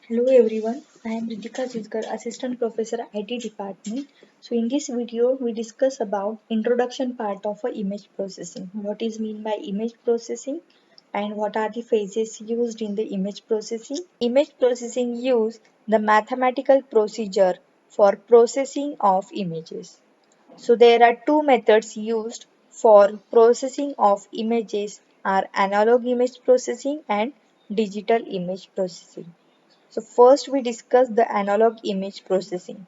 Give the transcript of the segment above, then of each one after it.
Hello everyone, I am Ritika Jiskar, Assistant Professor IT Department. So in this video, we discuss about introduction part of image processing. What is mean by image processing and what are the phases used in the image processing? Image processing use the mathematical procedure for processing of images. So there are two methods used for processing of images are analog image processing and digital image processing. So first we discuss the analog image processing.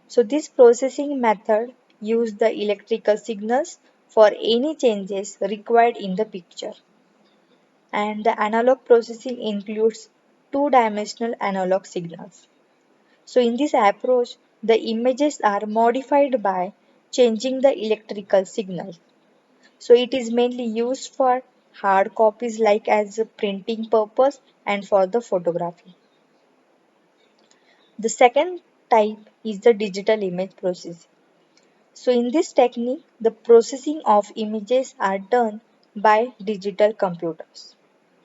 So this processing method uses the electrical signals for any changes required in the picture. And the analog processing includes two-dimensional analog signals. So in this approach, the images are modified by changing the electrical signal. So it is mainly used for hard copies like as a printing purpose and for the photography. The second type is the digital image processing. So in this technique, the processing of images are done by digital computers.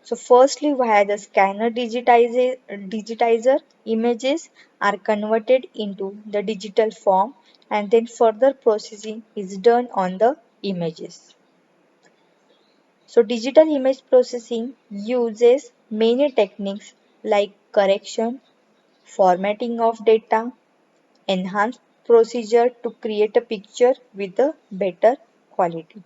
So firstly, via the scanner digitizer, images are converted into the digital form and then further processing is done on the images. So digital image processing uses many techniques like correction, formatting of data, enhanced procedure to create a picture with a better quality.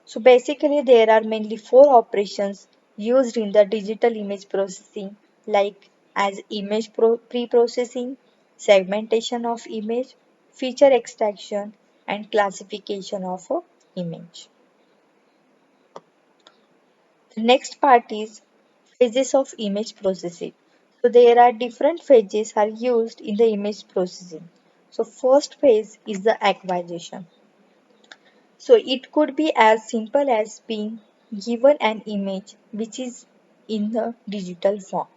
So basically there are mainly four operations used in the digital image processing like as image pre-processing, segmentation of image, feature extraction and classification of a image. The next part is phases of image processing. So there are different phases are used in the image processing. So first phase is the acquisition. So it could be as simple as being given an image which is in the digital form.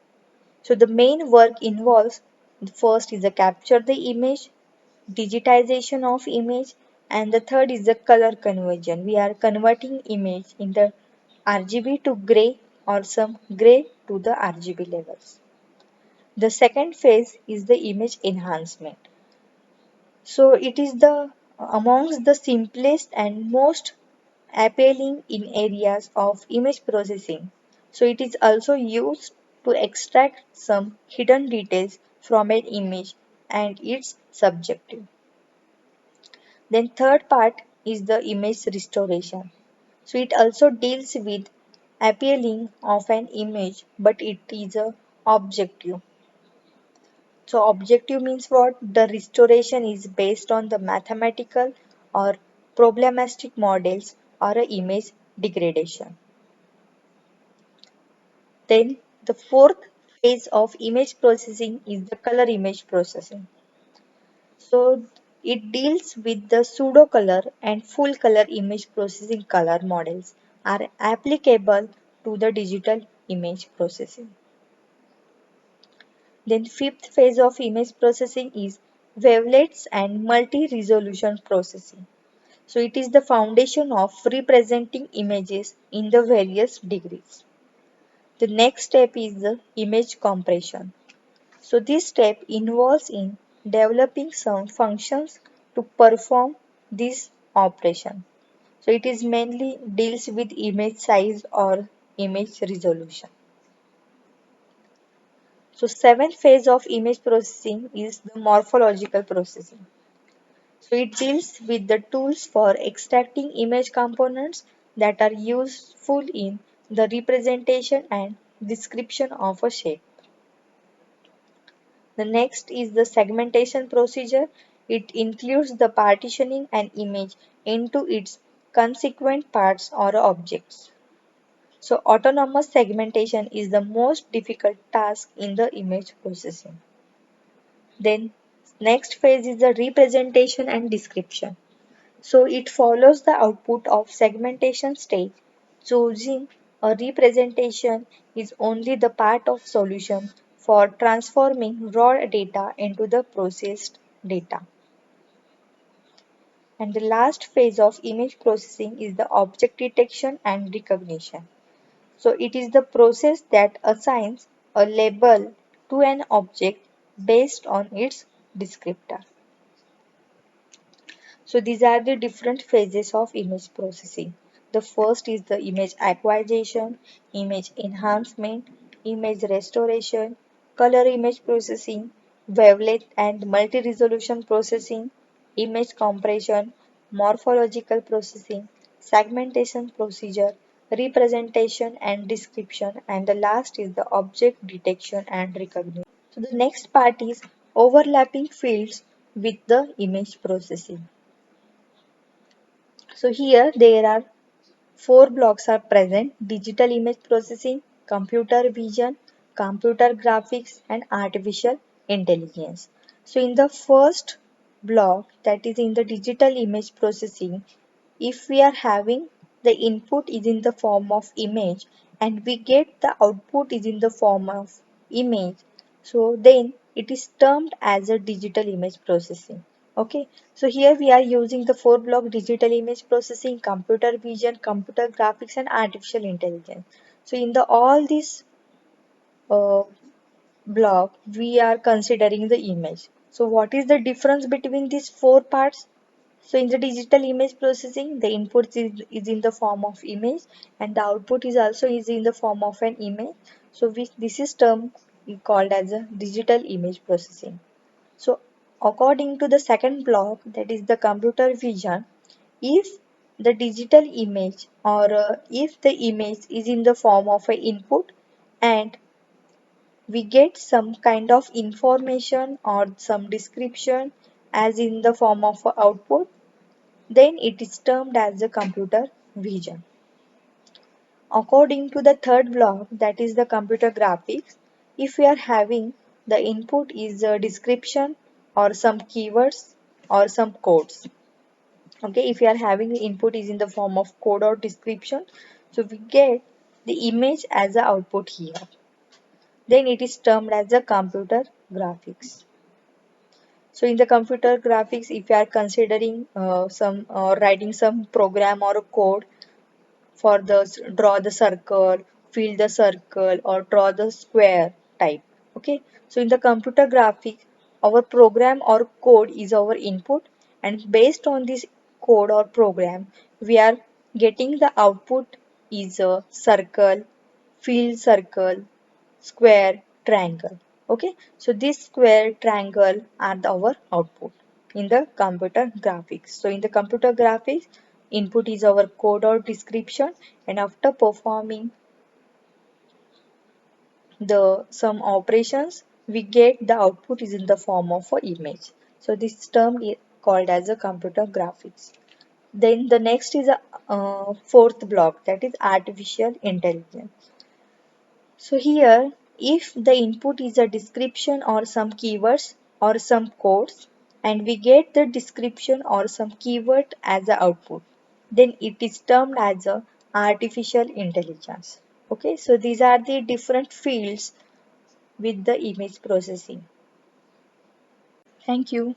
So the main work involves the first is the capture the image, digitization of image, and the third is the color conversion. We are converting image in the RGB to gray or some gray to the RGB levels. The second phase is the image enhancement. So it is the amongst the simplest and most appealing in areas of image processing. So it is also used to extract some hidden details from an image and its subjective. Then third part is the image restoration. So it also deals with appealing of an image but it is a objective. So objective means what? The restoration is based on the mathematical or problematic models or a image degradation. Then the fourth phase of image processing is the color image processing. So it deals with the pseudo color and full color image processing color models are applicable to the digital image processing. Then fifth phase of image processing is wavelets and multi-resolution processing. So it is the foundation of representing images in the various degrees. The next step is the image compression. So this step involves in developing some functions to perform this operation. So it is mainly deals with image size or image resolution. So seventh phase of image processing is the morphological processing. So it deals with the tools for extracting image components that are useful in the representation and description of a shape. The next is the segmentation procedure. It includes the partitioning an image into its consequent parts or objects. So autonomous segmentation is the most difficult task in the image processing. Then next phase is the representation and description. So it follows the output of segmentation stage. Choosing a representation is only the part of solution for transforming raw data into the processed data. And the last phase of image processing is the object detection and recognition. So it is the process that assigns a label to an object based on its descriptor. So these are the different phases of image processing. The first is the image acquisition, image enhancement, image restoration, color image processing, wavelength and multi-resolution processing, image compression, morphological processing, segmentation procedure, representation and description, and the last is the object detection and recognition. So the next part is overlapping fields with the image processing. So here there are four blocks are present: digital image processing, computer vision, computer graphics and artificial intelligence. So in the first block, that is in the digital image processing, if we are having the input is in the form of image and we get the output is in the form of image, so then it is termed as a digital image processing. Okay, so here we are using the four block digital image processing, computer vision, computer graphics and artificial intelligence. So in the all these uh, block we are considering the image. So what is the difference between these four parts? So in the digital image processing, the input is in the form of image and the output is also is in the form of an image. So this is term called as a digital image processing. So according to the second block, that is the computer vision, if the digital image or if the image is in the form of an input and we get some kind of information or some description as in the form of a output, then it is termed as the computer vision. According to the third block, that is the computer graphics, if we are having the input is a description or some keywords or some codes. Okay, if we are having the input is in the form of code or description, so we get the image as the output here. Then it is termed as the computer graphics. So in the computer graphics, if you are considering some writing some program or a code for the draw the circle, fill the circle, or draw the square type. Okay. So in the computer graphics, our program or code is our input, and based on this code or program, we are getting the output is a circle, fill circle, square, triangle. Okay, so this square, triangle are our output in the computer graphics. So in the computer graphics, input is our code or description, and after performing the some operations, we get the output is in the form of a image. So this term is called as a computer graphics. Then the next is a fourth block, that is artificial intelligence. So here, if the input is a description or some keywords or some codes, and we get the description or some keyword as the output, then it is termed as a artificial intelligence. Okay, so these are the different fields with the image processing. Thank you.